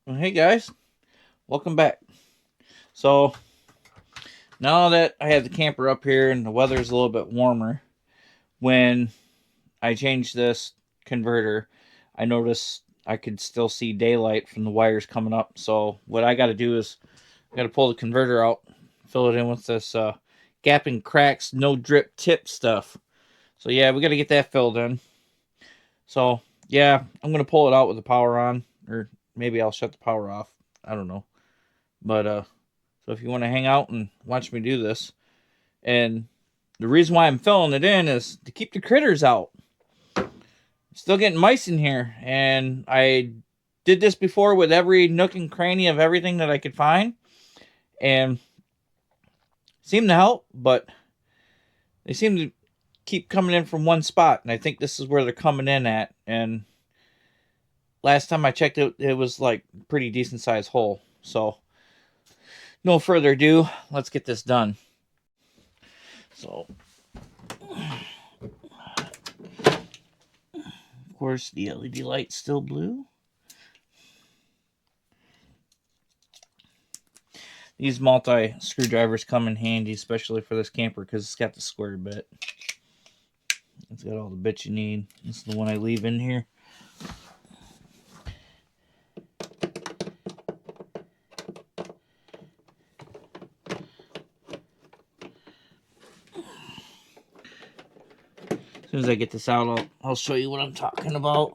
Well, hey guys, welcome back. So now that I have the camper up here and the weather's a little bit warmer, when I changed this converter, I noticed I could still see daylight from the wires coming up. So what I got to do is I got to pull the converter out, fill it in with this gap and cracks, no drip tip stuff. So yeah, we got to get that filled in. So yeah, I'm gonna pull it out with the power on, or maybe I'll shut the power off. I don't know, but so if you want to hang out and watch me do this, and the reason why I'm filling it in is to keep the critters out. Still getting mice in here, and I did this before with every nook and cranny of everything that I could find, and seemed to help, but they seem to keep coming in from one spot, and I think this is where they're coming in at. And last time I checked it, it was like pretty decent sized hole. So no further ado, let's get this done. So of course, the LED light's still blue. These multi screwdrivers come in handy, especially for this camper, because it's got the square bit. It's got all the bits you need. This is the one I leave in here. As soon as I get this out, I'll show you what I'm talking about.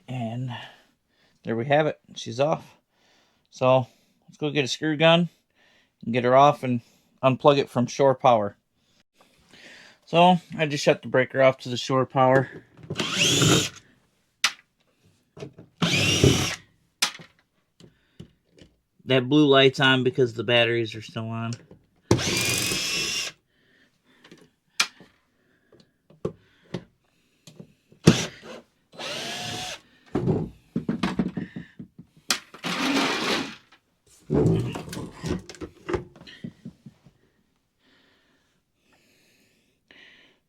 And there we have it. She's off. So let's go get a screw gun and get her off and unplug it from shore power. So I just shut the breaker off to the shore power. That blue light's on because the batteries are still on.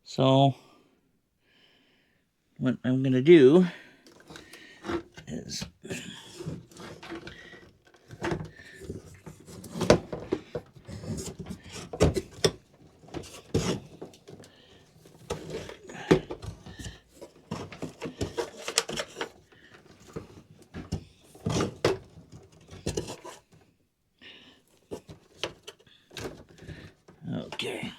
So what I'm going to do is okay.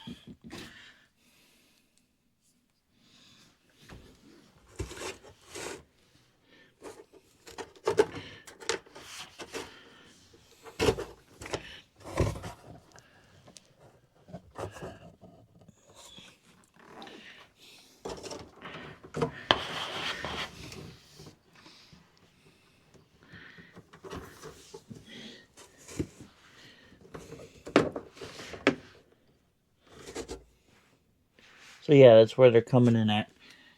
So yeah, that's where they're coming in at.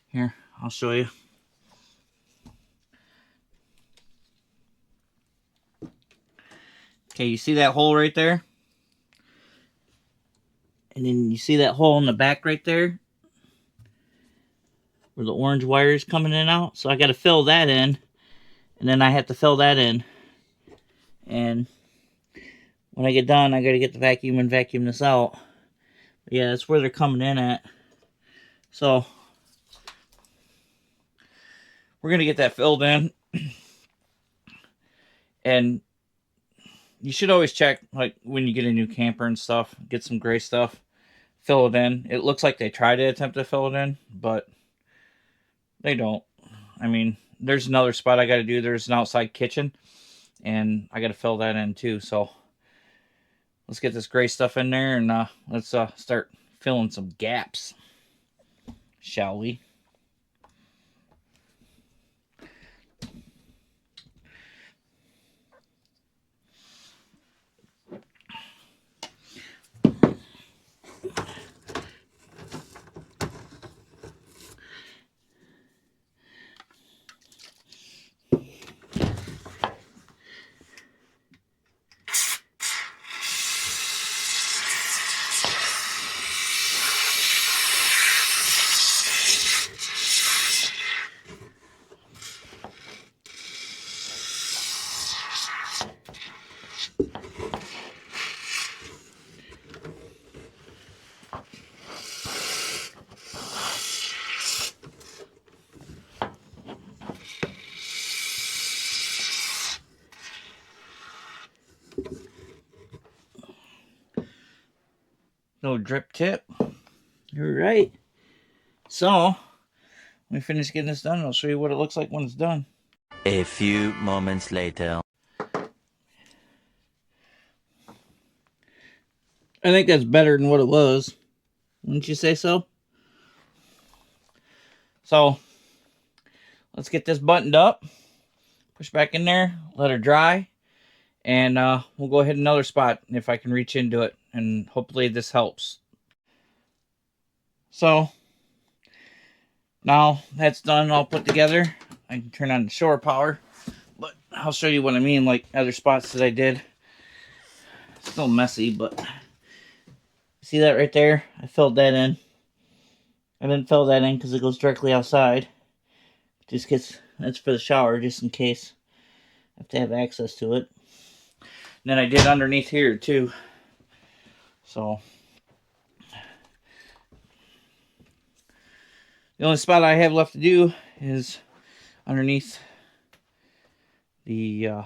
Here, I'll show you. Okay, you see that hole right there? And then you see that hole in the back right there? Where the orange wire is coming in and out? So I got to fill that in. And then I have to fill that in. And when I get done, I got to get the vacuum and vacuum this out. But yeah, that's where they're coming in at. So we're going to get that filled in. And you should always check, like, when you get a new camper and stuff, get some gray stuff, fill it in. It looks like they try to attempt to fill it in, but they don't. I mean, there's another spot I got to do. There's an outside kitchen, and I got to fill that in too. So let's get this gray stuff in there, and let's start filling some gaps, shall we? No drip tip. All right. So, let me finish getting this done and I'll show you what it looks like when it's done. A few moments later. I think that's better than what it was. Wouldn't you say so? So, let's get this buttoned up. Push back in there. Let her dry. And we'll go ahead another spot if I can reach into it. And hopefully this helps. So, now that's done all put together. I can turn on the shore power. But I'll show you what I mean, like other spots that I did. Still messy, but see that right there? I filled that in. I didn't fill that in because it goes directly outside. Just gets, that's for the shower, just in case I have to have access to it. And then I did underneath here too. So the only spot I have left to do is underneath the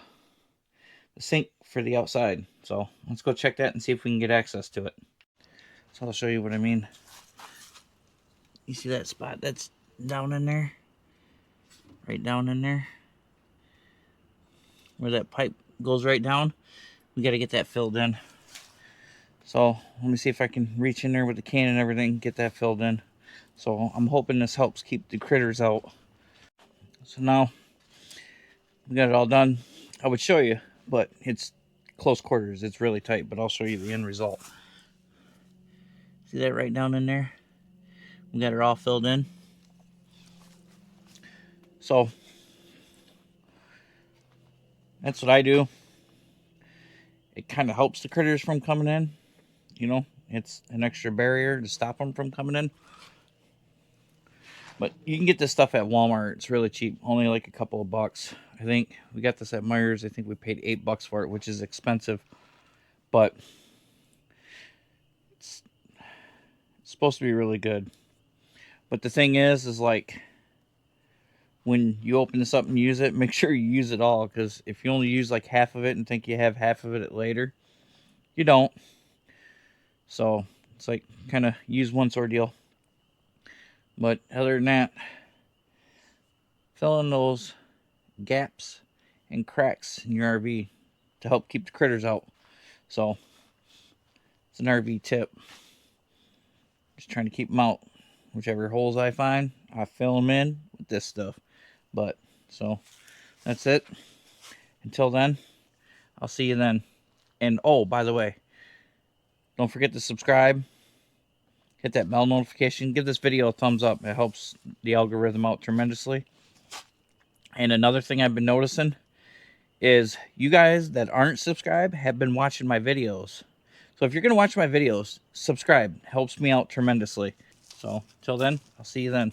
sink for the outside. So let's go check that and see if we can get access to it. So I'll show you what I mean. You see that spot that's down in there? Right down in there? Where that pipe goes right down? We got to get that filled in. So let me see if I can reach in there with the can and everything, get that filled in. So I'm hoping this helps keep the critters out. So now we got it all done. I would show you, but it's close quarters. It's really tight, but I'll show you the end result. See that right down in there? We got it all filled in. So that's what I do. It kind of helps the critters from coming in. You know, it's an extra barrier to stop them from coming in. But you can get this stuff at Walmart. It's really cheap. Only like a couple of bucks. I think we got this at Myers. I think we paid $8 for it, which is expensive. But it's supposed to be really good. But the thing is like, when you open this up and use it, make sure you use it all. Because if you only use like half of it and think you have half of it later, you don't. So it's like kind of use once ordeal. But other than that, fill in those gaps and cracks in your RV to help keep the critters out. So it's an RV tip. Just trying to keep them out. Whichever holes I find, I fill them in with this stuff. But so that's it. Until then, I'll see you then. And oh, by the way, don't forget to subscribe. Hit that bell notification. Give this video a thumbs up. It helps the algorithm out tremendously. And another thing I've been noticing is you guys that aren't subscribed have been watching my videos. So if you're going to watch my videos, subscribe. Helps me out tremendously. So, till then, I'll see you then.